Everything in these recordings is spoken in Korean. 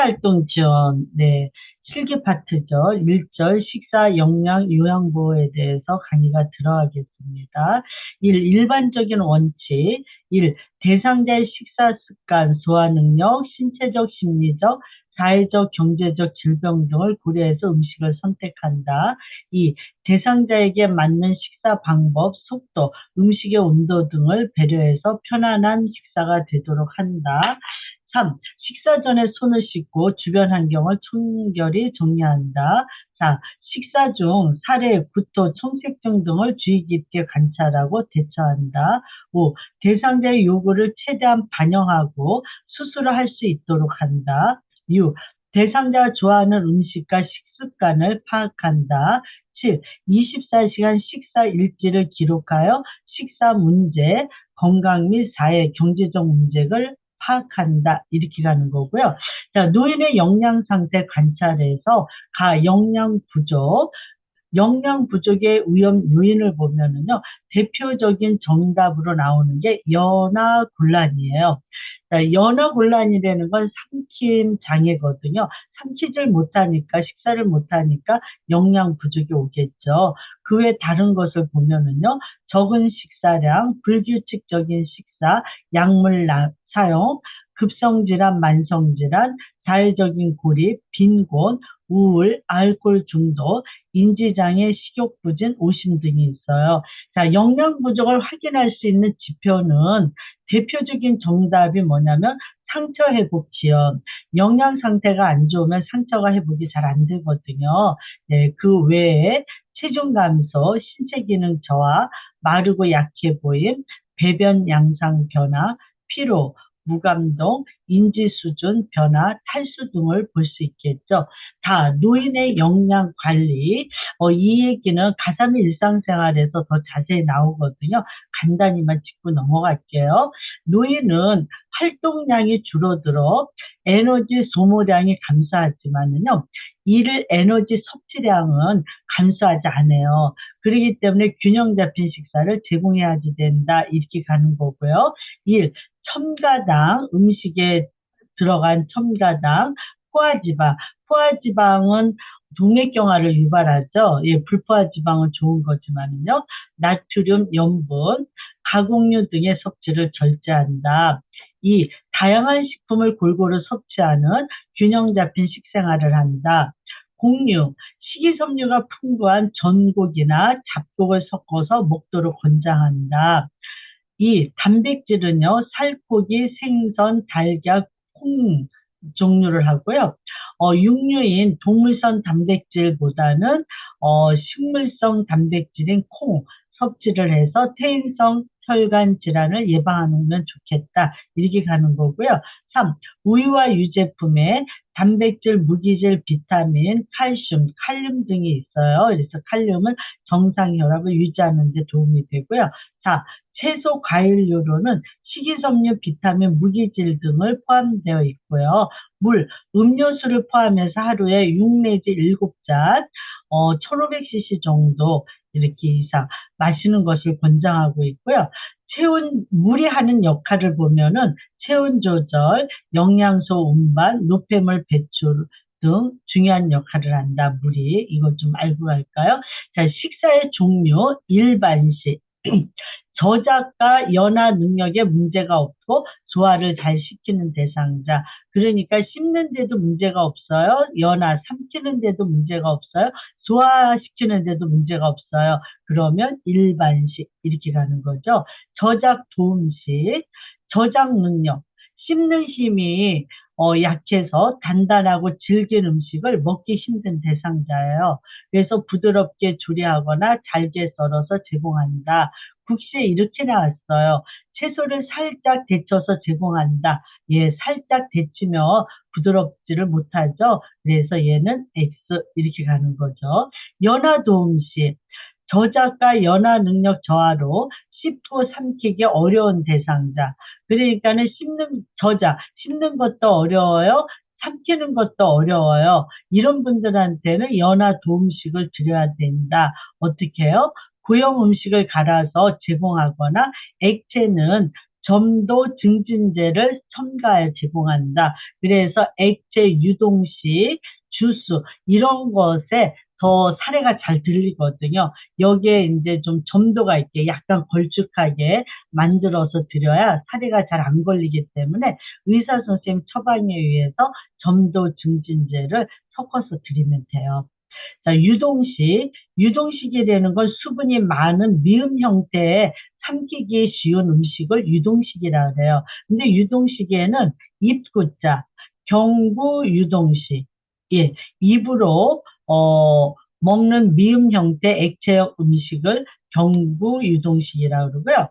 봉사활동 지원, 네, 실기 파트죠. 1절 식사 영양 요양보호에 대해서 강의가 들어가겠습니다. 1. 일반적인 원칙. 1. 대상자의 식사 습관, 소화 능력, 신체적, 심리적, 사회적, 경제적 질병 등을 고려해서 음식을 선택한다. 2. 대상자에게 맞는 식사 방법, 속도, 음식의 온도 등을 배려해서 편안한 식사가 되도록 한다. 3. 식사 전에 손을 씻고 주변 환경을 청결히 정리한다. 4. 식사 중 사례, 구토, 청색증 등을 주의 깊게 관찰하고 대처한다. 5. 대상자의 요구를 최대한 반영하고 수술을 할 수 있도록 한다. 6. 대상자가 좋아하는 음식과 식습관을 파악한다. 7. 24시간 식사 일지를 기록하여 식사 문제, 건강 및 사회, 경제적 문제를 파악한다. 이렇게 가는 거고요. 자, 노인의 영양 상태 관찰해서 영양 부족, 영양 부족의 위험 요인을 보면은요, 대표적인 정답으로 나오는 게 연하곤란이에요. 자, 연하곤란이라는 건 삼킴 장애거든요. 삼키질 못하니까, 식사를 못하니까 영양 부족이 오겠죠. 그 외 다른 것을 보면은요, 적은 식사량, 불규칙적인 식사, 약물 사용, 급성질환, 만성질환, 사회적인 고립, 빈곤, 우울, 알코올 중독, 인지장애, 식욕부진, 오심 등이 있어요. 자, 영양 부족을 확인할 수 있는 지표는 대표적인 정답이 뭐냐면 상처 회복 지연. 영양 상태가 안 좋으면 상처가 회복이 잘 안 되거든요. 네, 그 외에 체중 감소, 신체 기능 저하, 마르고 약해 보임, 배변 양상 변화, 피로, 무감동, 인지 수준 변화, 탈수 등을 볼 수 있겠죠. 다 노인의 영양 관리, 이 얘기는 가3의 일상생활에서 더 자세히 나오거든요. 간단히만 짚고 넘어갈게요. 노인은 활동량이 줄어들어 에너지 소모량이 감소하지만은요, 이를 에너지 섭취량은 감소하지 않아요. 그렇기 때문에 균형 잡힌 식사를 제공해야 된다. 이렇게 가는 거고요. 1. 첨가당, 음식에 들어간 첨가당, 포화지방. 포화지방은 동맥경화를 유발하죠. 예, 불포화지방은 좋은 거지만요. 나트륨, 염분, 가공류 등의 섭취를 절제한다. 2. 다양한 식품을 골고루 섭취하는 균형 잡힌 식생활을 한다. 곡류, 식이섬유가 풍부한 전곡이나 잡곡을 섞어서 먹도록 권장한다. 2. 단백질은요, 살코기, 생선, 달걀, 콩 종류를 하고요. 육류인 동물성 단백질보다는 식물성 단백질인 콩 섭취를 해서 퇴행성 혈관 질환을 예방하면 좋겠다. 이렇게 가는 거고요. 3. 우유와 유제품에 단백질, 무기질, 비타민, 칼륨 등이 있어요. 그래서 칼륨은 정상 혈압을 유지하는 데 도움이 되고요. 4. 채소, 과일류로는 식이섬유, 비타민, 무기질 등을 포함되어 있고요. 물, 음료수를 포함해서 하루에 6 내지 7잔, 1500cc 정도 이렇게 이상 마시는 것을 권장하고 있고요. 물이 하는 역할을 보면은 체온 조절, 영양소 운반, 노폐물 배출 등 중요한 역할을 한다. 물이. 이거 좀 알고 갈까요? 자, 식사의 종류, 일반식. 저작과 연화 능력에 문제가 없고 소화를 잘 시키는 대상자. 그러니까 씹는데도 문제가 없어요. 연화, 삼키는데도 문제가 없어요. 소화시키는데도 문제가 없어요. 그러면 일반식 이렇게 가는 거죠. 저작 도움식, 저작 능력, 씹는 힘이 약해서 단단하고 질긴 음식을 먹기 힘든 대상자예요. 그래서 부드럽게 조리하거나 잘게 썰어서 제공한다. 국시에 이렇게 나왔어요. 채소를 살짝 데쳐서 제공한다. 예, 살짝 데치면 부드럽지를 못하죠. 그래서 얘는 X 이렇게 가는 거죠. 연화 도움식, 저작과 연화 능력 저하로 씹고 삼키기 어려운 대상자. 그러니까는 씹는 것도 어려워요. 삼키는 것도 어려워요. 이런 분들한테는 연화 도움식을 드려야 된다. 어떻게 해요? 고형 음식을 갈아서 제공하거나 액체는 점도 증진제를 첨가해 제공한다. 그래서 액체, 유동식, 주스 이런 것에 더 사례가 잘 들리거든요. 여기에 이제 좀 점도가 있게 약간 걸쭉하게 만들어서 드려야 사례가 잘 안 걸리기 때문에 의사 선생님 처방에 의해서 점도 증진제를 섞어서 드리면 돼요. 자, 유동식이 되는 건 수분이 많은 미음 형태의 삼키기 쉬운 음식을 유동식이라 그래요. 근데 유동식에는 입구자, 경구 유동식, 예, 입으로 먹는 미음 형태 액체형 음식을 경구 유동식이라고 그러고요.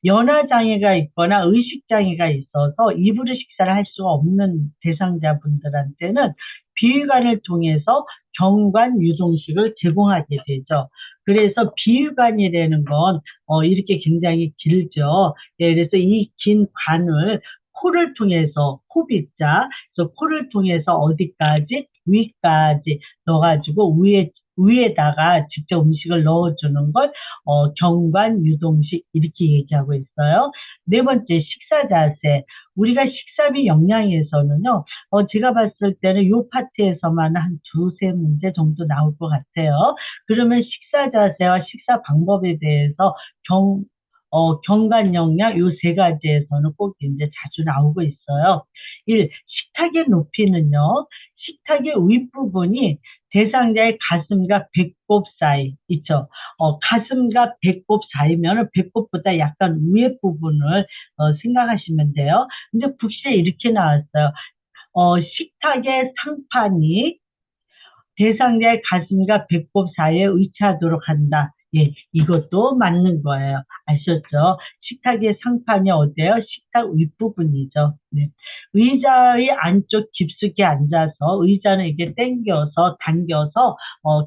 연화 장애가 있거나 의식 장애가 있어서 입으로 식사를 할 수가 없는 대상자분들한테는 비위관을 통해서 경관 유동식을 제공하게 되죠. 그래서 비위관이라는 건 이렇게 굉장히 길죠. 예, 그래서 이 긴 관을 코를 통해서 코빗자, 그래서 코를 통해서 어디까지 위까지 넣어가지고 위에다가 직접 음식을 넣어주는 걸 경관 유동식 이렇게 얘기하고 있어요. 네 번째 식사 자세. 우리가 식사비 영양에서는요. 제가 봤을 때는 이 파트에서만 한 두세 문제 정도 나올 것 같아요. 그러면 식사 자세와 식사 방법에 대해서 경관 영양 요 세 가지에서는 꼭 이제 자주 나오고 있어요. 1. 식탁의 높이는요. 식탁의 윗부분이 대상자의 가슴과 배꼽 사이 있죠. 가슴과 배꼽 사이면 배꼽보다 약간 위에 부분을 생각하시면 돼요. 근데 북시에 이렇게 나왔어요. 식탁의 상판이 대상자의 가슴과 배꼽 사이에 위치하도록 한다. 예, 이것도 맞는 거예요. 아셨죠? 식탁의 상판이 어디예요? 식탁 윗부분이죠. 네. 의자의 안쪽 깊숙이 앉아서 의자는 이게 당겨서 당겨서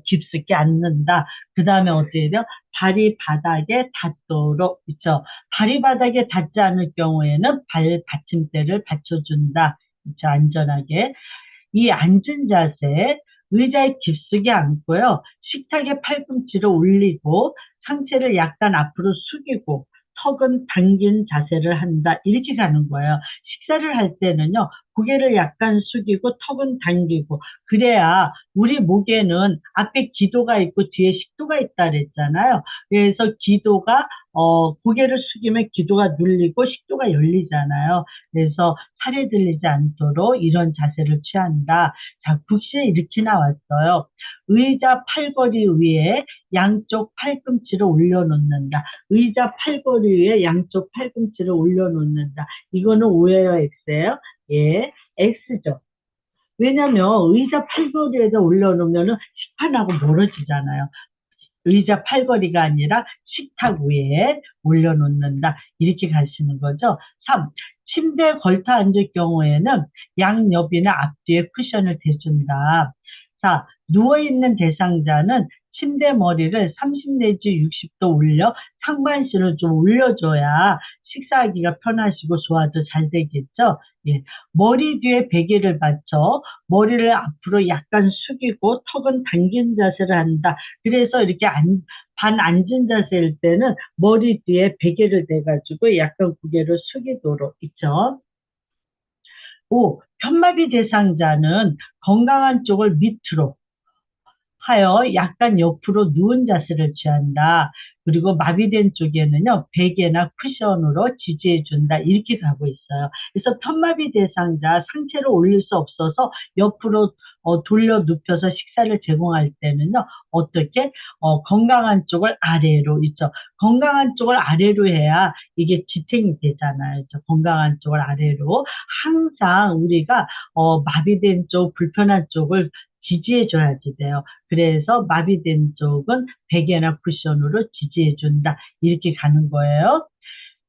깊숙이 앉는다. 그 다음에 어떻게 돼요? 발이 바닥에 닿도록 있죠. 발이 바닥에 닿지 않을 경우에는 발 받침대를 받쳐준다. 그렇죠? 안전하게. 이 앉은 자세, 의자에 깊숙이 앉고요. 식탁에 팔꿈치를 올리고 상체를 약간 앞으로 숙이고 턱은 당긴 자세를 한다. 이렇게 가는 거예요. 식사를 할 때는요. 고개를 약간 숙이고 턱은 당기고 그래야 우리 목에는 앞에 기도가 있고 뒤에 식도가 있다 그랬잖아요. 그래서 기도가 고개를 숙이면 기도가 눌리고 식도가 열리잖아요. 그래서 살이 들리지 않도록 이런 자세를 취한다. 자, 국시에 이렇게 나왔어요. 의자 팔걸이 위에 양쪽 팔꿈치를 올려놓는다. 의자 팔걸이 위에 양쪽 팔꿈치를 올려놓는다. 이거는 오예요, X예요? 예, X죠. 왜냐면 의자 팔걸이에다 올려놓으면 식판하고 멀어지잖아요. 의자 팔걸이가 아니라 식탁 위에 올려놓는다. 이렇게 가시는 거죠. 3. 침대에 걸터 앉을 경우에는 양옆이나 앞뒤에 쿠션을 대준다. 4. 누워있는 대상자는 침대 머리를 30 내지 60도 올려 상반신을 좀 올려줘야 식사하기가 편하시고 소화도 잘 되겠죠. 예. 머리 뒤에 베개를 받쳐 머리를 앞으로 약간 숙이고 턱은 당긴 자세를 한다. 그래서 이렇게 반 앉은 자세일 때는 머리 뒤에 베개를 대가지고 약간 고개를 숙이도록 있죠. 5. 편마비 대상자는 건강한 쪽을 밑으로 하여 약간 옆으로 누운 자세를 취한다. 그리고 마비된 쪽에는요, 베개나 쿠션으로 지지해준다. 이렇게 가고 있어요. 그래서 편마비 대상자 상체를 올릴 수 없어서 옆으로 돌려 눕혀서 식사를 제공할 때는요, 어떻게? 건강한 쪽을 아래로 있죠. 건강한 쪽을 아래로 해야 이게 지탱이 되잖아요. 건강한 쪽을 아래로. 항상 우리가 마비된 쪽, 불편한 쪽을 지지해줘야지 돼요. 그래서 마비된 쪽은 베개나 쿠션으로 지지해준다. 이렇게 가는 거예요.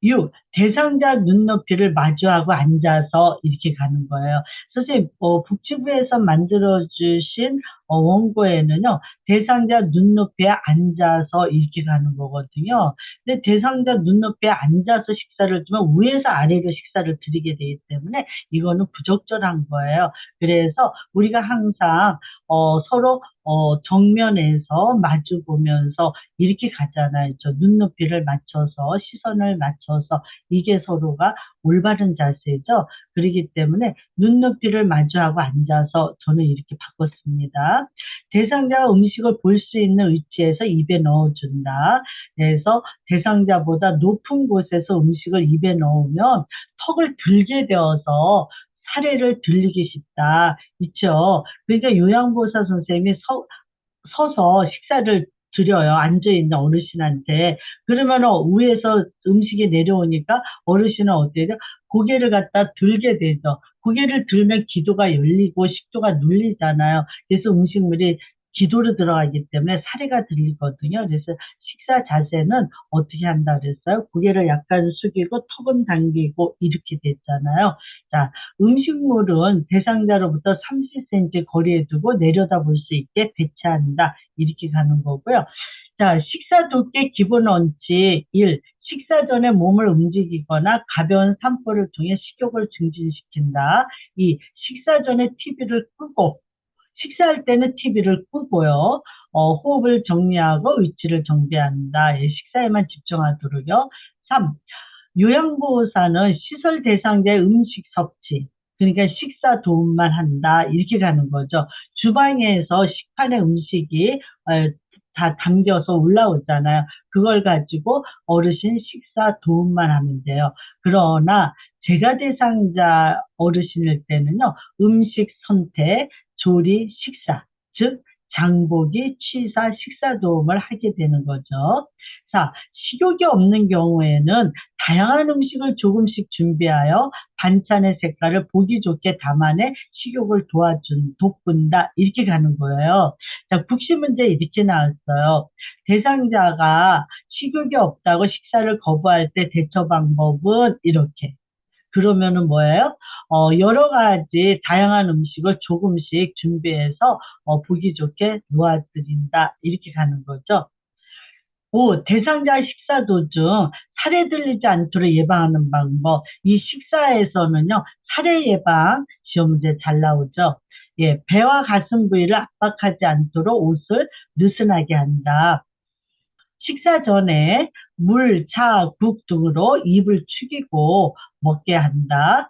6. 대상자 눈높이를 마주하고 앉아서 이렇게 가는 거예요. 선생님, 복지부에서 만들어주신 원고에는요, 대상자 눈높이에 앉아서 이렇게 가는 거거든요. 근데 대상자 눈높이에 앉아서 식사를 주면 위에서 아래로 식사를 드리게 되기 때문에 이거는 부적절한 거예요. 그래서 우리가 항상 서로 정면에서 마주 보면서 이렇게 가잖아요. 눈높이를 맞춰서 시선을 맞춰서 이게 서로가 올바른 자세죠. 그렇기 때문에 눈높이를 마주하고 앉아서 저는 이렇게 바꿨습니다. 대상자가 음식을 볼 수 있는 위치에서 입에 넣어준다. 그래서 대상자보다 높은 곳에서 음식을 입에 넣으면 턱을 들게 되어서 사례를 들리기 쉽다. 있죠. 그러니까 요양보호사 선생님이 서서 식사를 드려요. 앉아있는 어르신한테. 그러면 위에서 음식이 내려오니까 어르신은 어때요? 고개를 갖다 들게 되죠. 고개를 들면 기도가 열리고 식도가 눌리잖아요. 그래서 음식물이 기도로 들어가기 때문에 사례가 들리거든요. 그래서 식사 자세는 어떻게 한다 그랬어요? 고개를 약간 숙이고 턱은 당기고 이렇게 됐잖아요. 자, 음식물은 대상자로부터 30cm 거리에 두고 내려다볼 수 있게 배치한다. 이렇게 가는 거고요. 자, 식사 두께 기본 원칙 1. 식사 전에 몸을 움직이거나 가벼운 산보를 통해 식욕을 증진시킨다. 2. 식사 전에 TV를 끄고 식사할 때는 TV를 끄고요. 호흡을 정리하고 위치를 정비한다. 예, 식사에만 집중하도록요. 3. 요양보호사는 시설 대상자의 음식 섭취, 그러니까 식사 도움만 한다. 이렇게 가는 거죠. 주방에서 식판에 음식이 다 담겨서 올라오잖아요. 그걸 가지고 어르신 식사 도움만 하면 돼요. 그러나 제가 대상자 어르신일 때는요. 음식 선택, 조리, 식사, 즉 장보기, 취사, 식사 도움을 하게 되는 거죠. 자, 식욕이 없는 경우에는 다양한 음식을 조금씩 준비하여 반찬의 색깔을 보기 좋게 담아내 식욕을 돋군다. 이렇게 가는 거예요. 자, 국시 문제 이렇게 나왔어요. 대상자가 식욕이 없다고 식사를 거부할 때 대처 방법은 이렇게. 그러면은 뭐예요? 여러 가지 다양한 음식을 조금씩 준비해서 보기 좋게 놓아드린다. 이렇게 가는 거죠. 5. 대상자 식사 도중 살해 들리지 않도록 예방하는 방법. 이 식사에서는요, 살해 예방 시험 문제 잘 나오죠. 예, 배와 가슴 부위를 압박하지 않도록 옷을 느슨하게 한다. 식사 전에 물, 차, 국 등으로 입을 축이고 먹게 한다.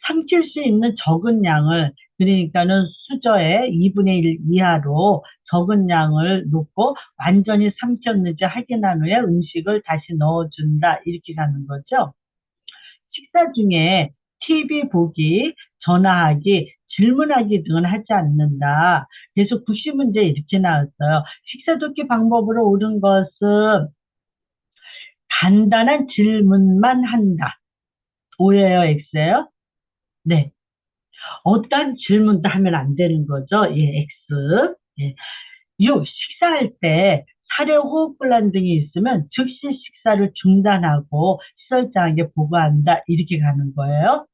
삼킬 수 있는 적은 양을, 그러니까는 수저의 2분의 1 이하로 적은 양을 놓고 완전히 삼켰는지 확인한 후에 음식을 다시 넣어준다. 이렇게 가는 거죠. 식사 중에 TV 보기, 전화하기, 질문하기 등은 하지 않는다. 그래서 국시 문제 이렇게 나왔어요. 식사 돕기 방법으로 옳은 것은 간단한 질문만 한다. O예요, X예요? 네. 어떤 질문도 하면 안 되는 거죠. 예, X. 예. 6. 식사할 때 사료, 호흡곤란 등이 있으면 즉시 식사를 중단하고 시설장에게 보고한다. 이렇게 가는 거예요.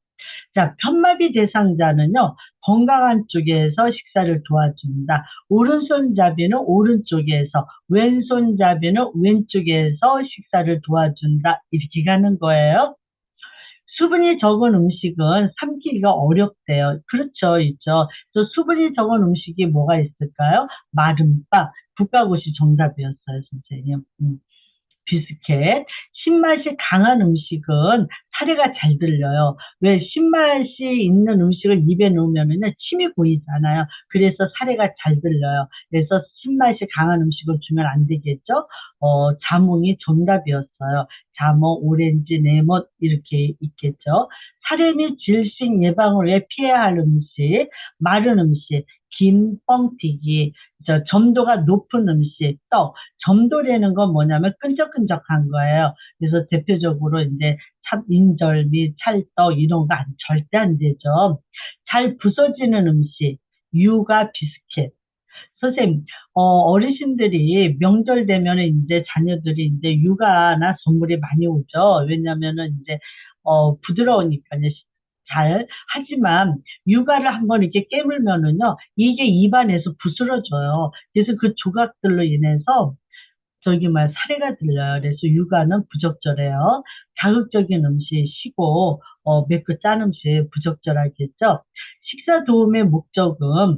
자, 편마비 대상자는요, 건강한 쪽에서 식사를 도와준다. 오른손잡이는 오른쪽에서, 왼손잡이는 왼쪽에서 식사를 도와준다. 이렇게 가는 거예요. 수분이 적은 음식은 삼키기가 어렵대요. 그렇죠, 있죠. 또 수분이 적은 음식이 뭐가 있을까요? 마른 빵, 국가고시 정답이었어요, 선생님. 비스켓. 신맛이 강한 음식은 사례가 잘 들려요. 왜 신맛이 있는 음식을 입에 넣으면은 침이 고이잖아요. 그래서 사례가 잘 들려요. 그래서 신맛이 강한 음식을 주면 안 되겠죠? 자몽이 정답이었어요. 자몽, 오렌지, 레몬 이렇게 있겠죠. 사례 및 질식 예방을 위해 피해야 할 음식, 마른 음식, 김, 뻥튀기, 점도가 높은 음식, 떡. 점도라는 건 뭐냐면 끈적끈적한 거예요. 그래서 대표적으로 이제 참 인절미, 찰떡 이런 거 절대 안 되죠. 잘 부서지는 음식, 유가, 비스켓. 선생님, 어르신들이 명절 되면은 이제 자녀들이 이제 육아나 선물이 많이 오죠. 왜냐면은 이제, 부드러우니까요. 잘. 하지만 육아를 한번 이렇게 깨물면은요, 이게 입안에서 부스러져요. 그래서 그 조각들로 인해서 저기 말 사례가 들려요. 그래서 육아는 부적절해요. 자극적인 음식, 시고, 맵고 짠 음식 부적절하겠죠. 식사 도움의 목적은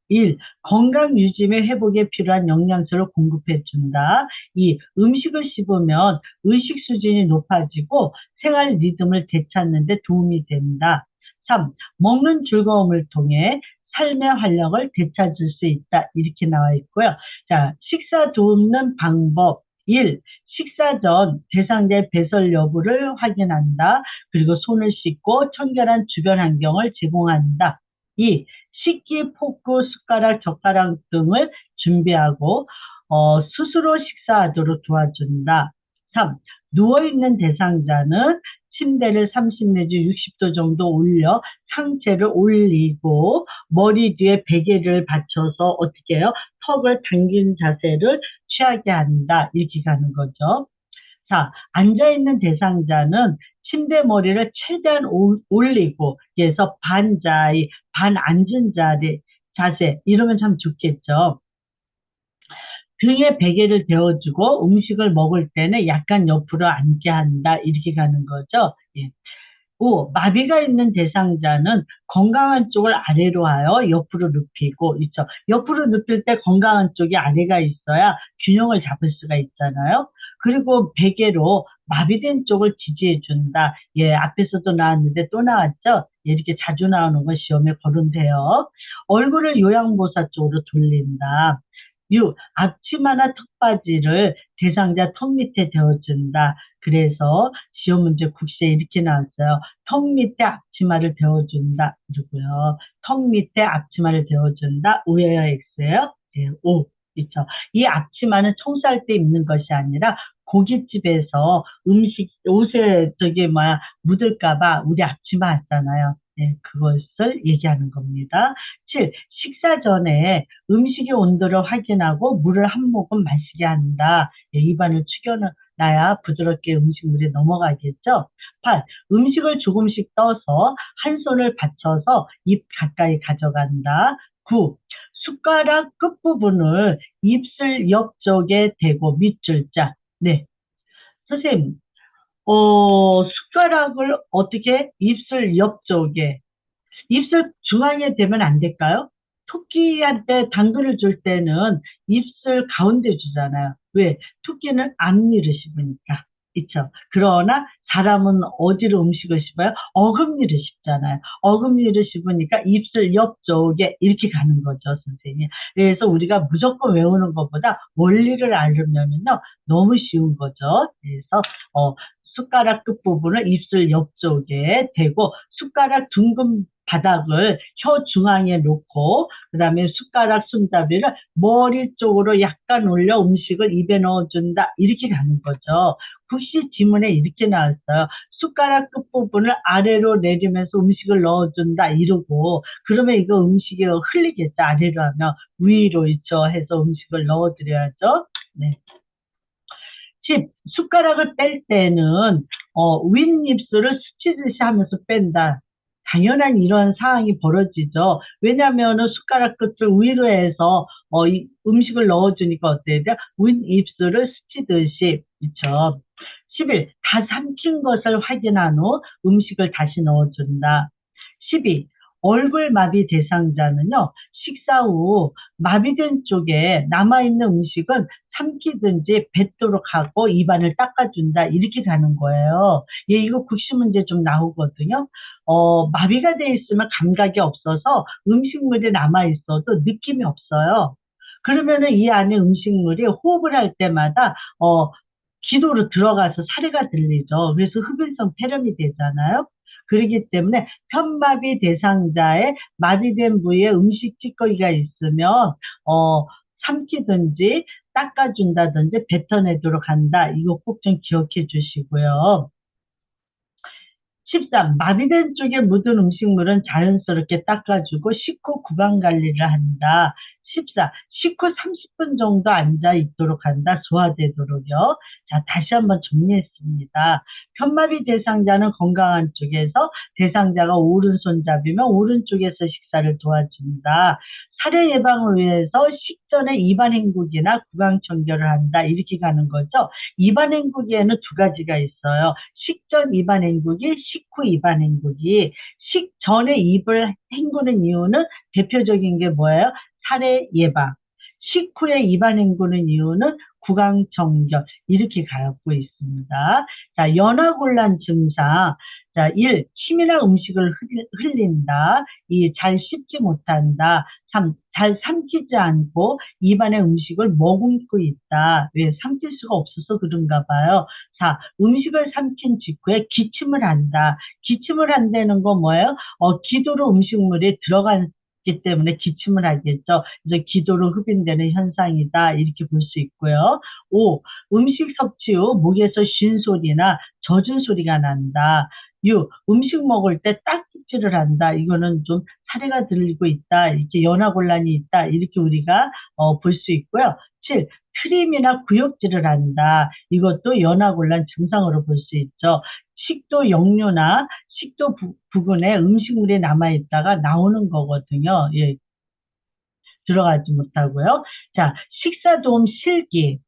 1. 건강 유지 및 회복에 필요한 영양소를 공급해 준다. 2. 음식을 씹으면 의식 수준이 높아지고 생활 리듬을 되찾는 데 도움이 된다. 3. 먹는 즐거움을 통해 삶의 활력을 되찾을 수 있다. 이렇게 나와 있고요. 자, 식사 돕는 방법. 1. 식사 전 대상자의 배설 여부를 확인한다. 그리고 손을 씻고 청결한 주변 환경을 제공한다. 2. 식기, 포크, 숟가락, 젓가락 등을 준비하고 스스로 식사하도록 도와준다. 3. 누워있는 대상자는 침대를 30 내지 60도 정도 올려 상체를 올리고 머리 뒤에 베개를 받쳐서 어떻게 해요? 턱을 당긴 자세를 취하게 한다. 이렇게 가는 거죠. 자, 앉아있는 대상자는 침대 머리를 최대한 올리고, 그래서 반자리, 반앉은 자세, 이러면 참 좋겠죠. 등에 베개를 대어주고 음식을 먹을 때는 약간 옆으로 앉게 한다. 이렇게 가는 거죠. 예. 5. 마비가 있는 대상자는 건강한 쪽을 아래로 하여 옆으로 눕히고 있죠. 옆으로 눕힐 때 건강한 쪽이 아래가 있어야 균형을 잡을 수가 있잖아요. 그리고 베개로 마비된 쪽을 지지해 준다. 예, 앞에서도 나왔는데 또 나왔죠. 예, 이렇게 자주 나오는 건 시험에 거론돼요. 얼굴을 요양보사 쪽으로 돌린다. 6. 앞치마나 턱바지를 대상자 턱 밑에 대어준다. 그래서 시험 문제 국시에 이렇게 나왔어요. 턱 밑에 앞치마를 대어준다. 이러고요. 턱 밑에 앞치마를 대어준다. U예요, X예요? 네, O. 있죠. 이 앞치마는 청소할 때 입는 것이 아니라 고깃집에서 음식, 옷에 묻을까봐 우리 앞치마 하잖아요. 네, 그것을 얘기하는 겁니다. 7. 식사 전에 음식의 온도를 확인하고 물을 한 모금 마시게 한다. 예, 입안을 축여놔야 부드럽게 음식물이 넘어가겠죠. 8. 음식을 조금씩 떠서 한 손을 받쳐서 입 가까이 가져간다. 9. 숟가락 끝부분을 입술 옆쪽에 대고 밑줄자. 네. 선생님, 숟가락을 어떻게 입술 옆쪽에 입술 중앙에 대면 안 될까요? 토끼한테 당근을 줄 때는 입술 가운데 주잖아요. 왜? 토끼는 앞니를 씹으니까. 있죠. 그러나 사람은 어디로 음식을 씹어요? 어금니를 씹잖아요. 어금니를 씹으니까 입술 옆쪽에 이렇게 가는 거죠, 선생님. 그래서 우리가 무조건 외우는 것보다 원리를 알려면요, 너무 쉬운 거죠. 그래서, 숟가락 끝부분을 입술 옆쪽에 대고 숟가락 둥근 바닥을 혀 중앙에 놓고 그다음에 숟가락 손잡이를 머리 쪽으로 약간 올려 음식을 입에 넣어준다. 이렇게 가는 거죠. 국시 지문에 이렇게 나왔어요. 숟가락 끝부분을 아래로 내리면서 음식을 넣어준다. 이러고 그러면 이거 음식이 흘리겠죠. 아래로 하면 위로 있죠. 해서 음식을 넣어드려야죠. 네. 10. 숟가락을 뺄 때는 윗입술을 스치듯이 하면서 뺀다. 당연한 이런 상황이 벌어지죠. 왜냐하면 숟가락 끝을 위로 해서 음식을 넣어주니까 어때야 돼? 윗입술을 스치듯이. 그렇죠. 11. 다 삼킨 것을 확인한 후 음식을 다시 넣어준다. 12. 얼굴 마비 대상자는요, 식사 후 마비된 쪽에 남아있는 음식은 삼키든지 뱉도록 하고 입안을 닦아준다. 이렇게 가는 거예요. 예, 이거 국시 문제 좀 나오거든요. 마비가 돼 있으면 감각이 없어서 음식물이 남아있어도 느낌이 없어요. 그러면은 이 안에 음식물이 호흡을 할 때마다, 기도로 들어가서 사례가 들리죠. 그래서 흡인성 폐렴이 되잖아요. 그렇기 때문에 편마비 대상자의 마비된 부위에 음식 찌꺼기가 있으면 삼키든지 닦아준다든지 뱉어내도록 한다. 이거 꼭 좀 기억해 주시고요. 13. 마비된 쪽에 묻은 음식물은 자연스럽게 닦아주고 식후 구강 관리를 한다. 14. 식후 30분 정도 앉아 있도록 한다. 소화되도록요. 자, 다시 한번 정리했습니다. 편마비 대상자는 건강한 쪽에서 대상자가 오른손잡이면 오른쪽에서 식사를 도와준다. 살해 예방을 위해서 식전에 입안 헹구기나 구강 청결을 한다. 이렇게 가는 거죠. 입안 헹구기에는 두 가지가 있어요. 식전 입안 헹구기, 식후 입안 헹구기. 식전에 입을 헹구는 이유는 대표적인 게 뭐예요? 살해 예방. 식후에 입안 헹구는 이유는 구강청결. 이렇게 갖고 있습니다. 자, 연화곤란 증상. 자, 1. 침이나 음식을 흘린다. 2. 잘 씹지 못한다. 3. 잘 삼키지 않고 입안에 음식을 머금고 있다. 왜? 삼킬 수가 없어서 그런가 봐요. 4. 음식을 삼킨 직후에 기침을 한다. 기침을 한다는 건 뭐예요? 기도로 음식물이 들어갔기 때문에 기침을 하겠죠. 그래서 기도로 흡인되는 현상이다. 이렇게 볼 수 있고요. 5. 음식 섭취 후 목에서 쉰 소리나 젖은 소리가 난다. 6. 음식 먹을 때 딱지질을 한다. 이거는 좀 사례가 들리고 있다. 이렇게 연화곤란이 있다. 이렇게 우리가 볼 수 있고요. 7. 트림이나 구역질을 한다. 이것도 연화곤란 증상으로 볼 수 있죠. 식도 역류나 식도 부근에 음식물이 남아있다가 나오는 거거든요. 예, 들어가지 못하고요. 자, 식사 도움 실기.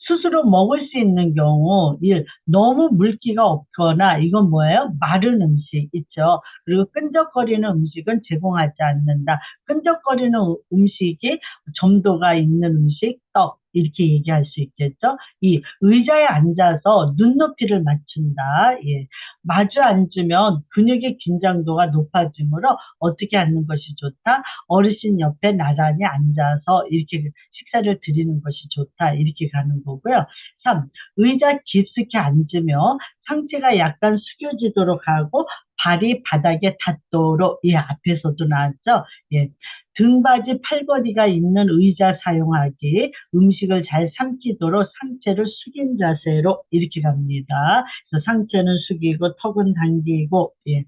스스로 먹을 수 있는 경우, 1. 너무 물기가 없거나, 이건 뭐예요? 마른 음식 있죠. 그리고 끈적거리는 음식은 제공하지 않는다. 끈적거리는 음식이 점도가 있는 음식, 떡, 이렇게 얘기할 수 있겠죠. 2. 의자에 앉아서 눈높이를 맞춘다. 예. 마주 앉으면 근육의 긴장도가 높아지므로 어떻게 앉는 것이 좋다? 어르신 옆에 나란히 앉아서 이렇게 식사를 드리는 것이 좋다. 이렇게 가는 거고요. 3. 의자 깊숙이 앉으며 상체가 약간 숙여지도록 하고 발이 바닥에 닿도록, 예, 앞에서도 나왔죠. 예. 등받이 팔걸이가 있는 의자 사용하기, 음식을 잘 삼키도록 상체를 숙인 자세로 이렇게 갑니다. 그래서 상체는 숙이고 턱은 당기고, 예.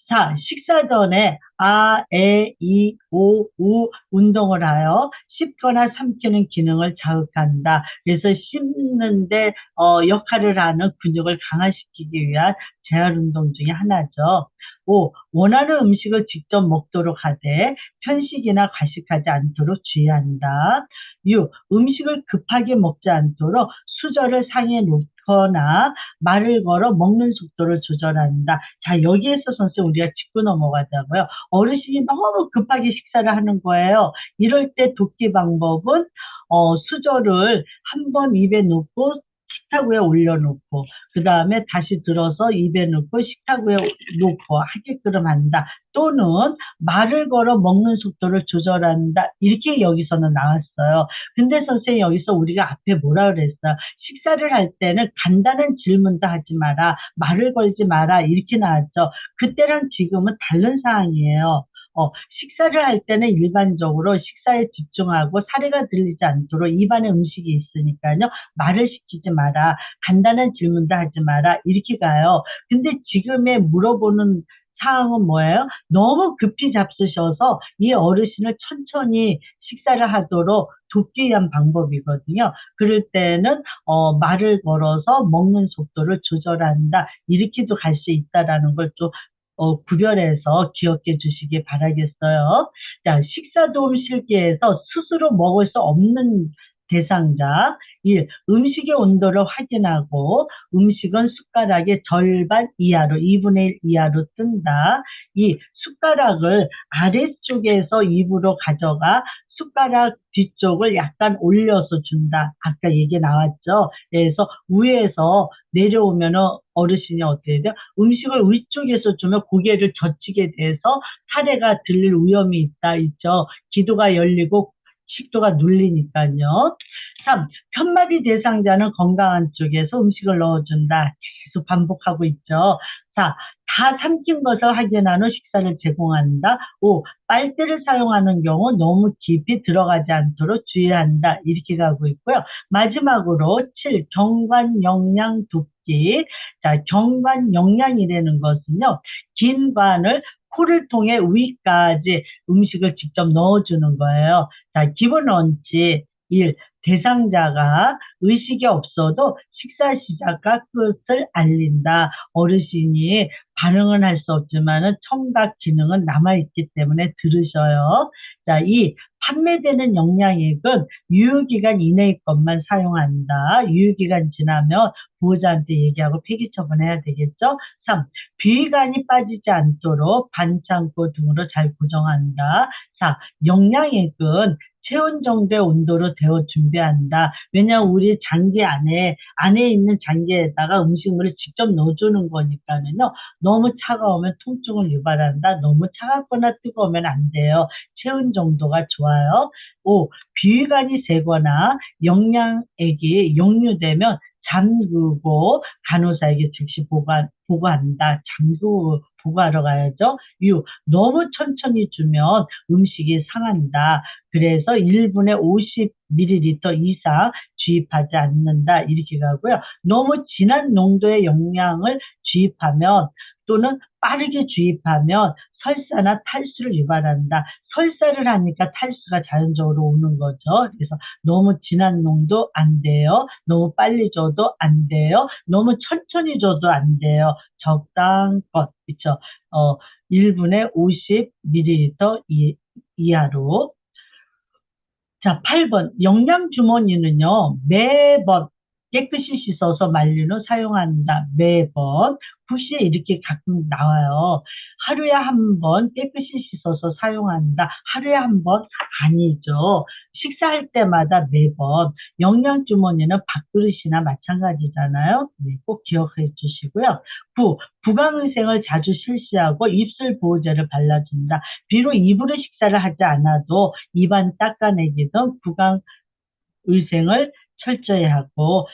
자, 식사 전에 아, 에, 이, 오, 우 운동을 하여 씹거나 삼키는 기능을 자극한다. 그래서 씹는데 역할을 하는 근육을 강화시키기 위한 재활 운동 중에 하나죠. 5. 원하는 음식을 직접 먹도록 하되 편식이나 과식하지 않도록 주의한다. 6. 음식을 급하게 먹지 않도록 수저를 상에 놓거나 말을 걸어 먹는 속도를 조절한다. 자, 여기에서 선생님 우리가 짚고 넘어가자고요. 어르신이 너무 급하게 식사를 하는 거예요. 이럴 때 돕기 방법은 수저를 한 번 입에 넣고 식탁 위에 올려놓고 그 다음에 다시 들어서 입에 넣고 식탁 위에 놓고 하게끔 한다. 또는 말을 걸어 먹는 속도를 조절한다. 이렇게 여기서는 나왔어요. 근데 선생님 여기서 우리가 앞에 뭐라 그랬어요? 식사를 할 때는 간단한 질문도 하지 마라. 말을 걸지 마라. 이렇게 나왔죠. 그때랑 지금은 다른 상황이에요. 식사를 할 때는 일반적으로 식사에 집중하고 사례가 들리지 않도록 입안에 음식이 있으니까요. 말을 시키지 마라. 간단한 질문도 하지 마라. 이렇게 가요. 근데 지금의 물어보는 사항은 뭐예요? 너무 급히 잡수셔서 이 어르신을 천천히 식사를 하도록 돕기 위한 방법이거든요. 그럴 때는 말을 걸어서 먹는 속도를 조절한다. 이렇게도 갈 수 있다라는 걸 좀 구별해서 기억해 주시기 바라겠어요. 자, 식사도움 실기에서 스스로 먹을 수 없는 대상자. 1. 음식의 온도를 확인하고 음식은 숟가락의 절반 이하로 2분의 1 이하로 뜬다. 2. 숟가락을 아래쪽에서 입으로 가져가 숟가락 뒤쪽을 약간 올려서 준다. 아까 얘기 나왔죠. 그래서 위에서 내려오면 어르신이 어떻게 돼요? 음식을 위쪽에서 주면 고개를 젖히게 돼서 사례가 들릴 위험이 있죠. 기도가 열리고 식도가 눌리니까요. 3. 편마비 대상자는 건강한 쪽에서 음식을 넣어준다. 계속 반복하고 있죠. 4. 다 삼킨 것을 확인한 후 식사를 제공한다. 5. 빨대를 사용하는 경우 너무 깊이 들어가지 않도록 주의한다. 이렇게 가고 있고요. 마지막으로 7. 경관 영양 돕기. 자, 경관 영양이라는 것은요. 긴 관을 코를 통해 위까지 음식을 직접 넣어주는 거예요. 자, 기본 원칙 1. 대상자가 의식이 없어도 식사 시작과 끝을 알린다. 어르신이 반응은 할 수 없지만은 청각 기능은 남아있기 때문에 들으셔요. 자, 이 판매되는 영양액은 유효기간 이내의 것만 사용한다. 유효기간 지나면 보호자한테 얘기하고 폐기 처분해야 되겠죠? 3. 비위간이 빠지지 않도록 반창고 등으로 잘 고정한다. 4. 영양액은 체온 정도의 온도로 데워 준비한다. 왜냐하면 우리 장기 안에 있는 장기에다가 음식물을 직접 넣어주는 거니까는요. 너무 차가우면 통증을 유발한다. 너무 차갑거나 뜨거우면 안 돼요. 체온 정도가 좋아요. 5. 비위간이 세거나 영양액이 역류되면 잠그고 간호사에게 즉시 보고한다. 보고하러 가야죠. 6. 너무 천천히 주면 음식이 상한다. 그래서 1분에 50ml 이상 주입하지 않는다. 이렇게 가고요. 너무 진한 농도의 영양을 주입하면 또는 빠르게 주입하면 설사나 탈수를 유발한다. 설사를 하니까 탈수가 자연적으로 오는 거죠. 그래서 너무 진한 농도 안 돼요. 너무 빨리 줘도 안 돼요. 너무 천천히 줘도 안 돼요. 적당껏, 그쵸? 1분에 50ml 이하로. 자, 8번. 영양주머니는요, 매번 깨끗이 씻어서 말린 후 사용한다. 매번. 굿시에 이렇게 가끔 나와요. 하루에 한 번 깨끗이 씻어서 사용한다. 하루에 한 번? 아니죠. 식사할 때마다 매번. 영양주머니는 밥그릇이나 마찬가지잖아요. 네, 꼭 기억해 주시고요. 9. 구강위생을 자주 실시하고 입술 보호제를 발라준다. 비록 입으로 식사를 하지 않아도 입안 닦아내기 등 구강 위생을 철저히 하고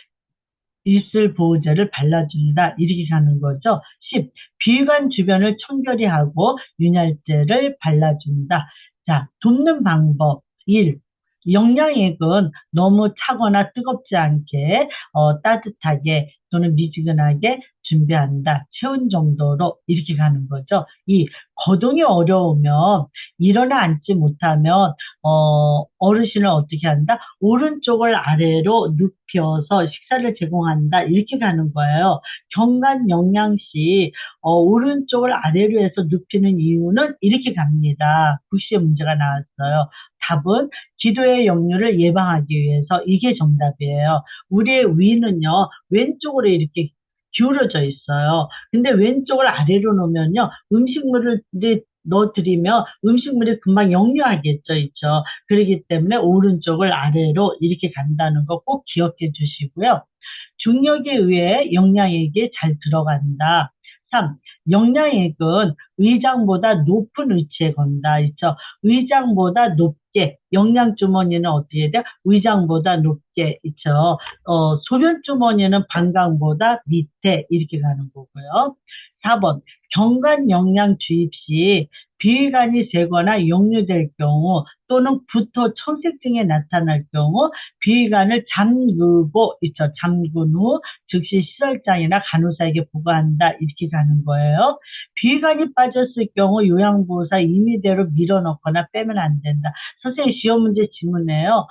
입술 보호제를 발라준다. 이렇게 가는 거죠. 10. 비위관 주변을 청결히 하고 윤활제를 발라준다. 자, 돕는 방법. 1. 영양액은 너무 차거나 뜨겁지 않게 따뜻하게 또는 미지근하게 준비한다. 체온 정도로 이렇게 가는 거죠. 2. 거동이 어려우면 일어나 앉지 못하면 어르신을 어떻게 한다? 오른쪽을 아래로 눕혀서 식사를 제공한다. 이렇게 가는 거예요. 경관 영양시 오른쪽을 아래로 해서 눕히는 이유는 이렇게 갑니다. 구시의 문제가 나왔어요. 답은 기도의 역류를 예방하기 위해서 이게 정답이에요. 우리의 위는요, 왼쪽으로 이렇게 기울어져 있어요. 근데 왼쪽을 아래로 놓으면요, 음식물을 넣어드리면 음식물이 금방 역류하겠죠, 있죠. 그렇기 때문에 오른쪽을 아래로 이렇게 간다는 거 꼭 기억해 주시고요. 중력에 의해 영양액이 잘 들어간다. 3. 영양액은 의장보다 높은 위치에 건다. 있죠. 의장보다 높게, 영양주머니는 어떻게 돼요? 의장보다 높게, 있죠. 소변주머니는 방광보다 밑에, 이렇게 가는 거고요. 4번, 경관 영양 주입 시 비위관이 세거나 역류될 경우 또는 구토, 청색 등이 나타날 경우 비위관을 잠그고 있죠. 잠근 후 즉시 시설장이나 간호사에게 보고한다. 이렇게 가는 거예요. 비위관이 빠졌을 경우 요양보호사 임의대로 밀어넣거나 빼면 안 된다. 선생님 시험 문제 지문에요.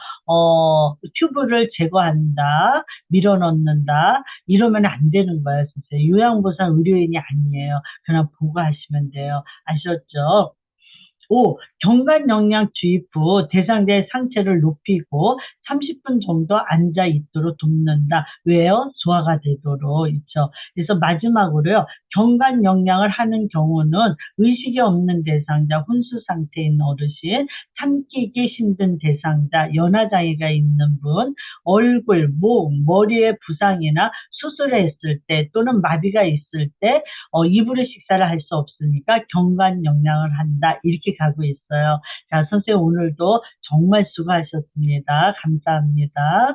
튜브를 제거한다. 밀어넣는다. 이러면 안 되는 거예요. 선생님. 요양보호사 의료인이 아니에요. 그냥 보고하시면 돼요. 아셨죠? 5. 경관 영양 주입 후 대상자의 상체를 높이고 30분 정도 앉아 있도록 돕는다. 왜요? 소화가 되도록. 있죠. 그래서 마지막으로요. 경관 영양을 하는 경우는 의식이 없는 대상자, 혼수 상태에 있는 어르신, 삼키기 힘든 대상자, 연화장애가 있는 분, 얼굴, 목, 머리에 부상이나 수술을 했을 때 또는 마비가 있을 때 입으로 식사를 할 수 없으니까 경관 영양을 한다. 이렇게 가고 있어요. 자, 선생님 오늘도 정말 수고하셨습니다. 감사합니다.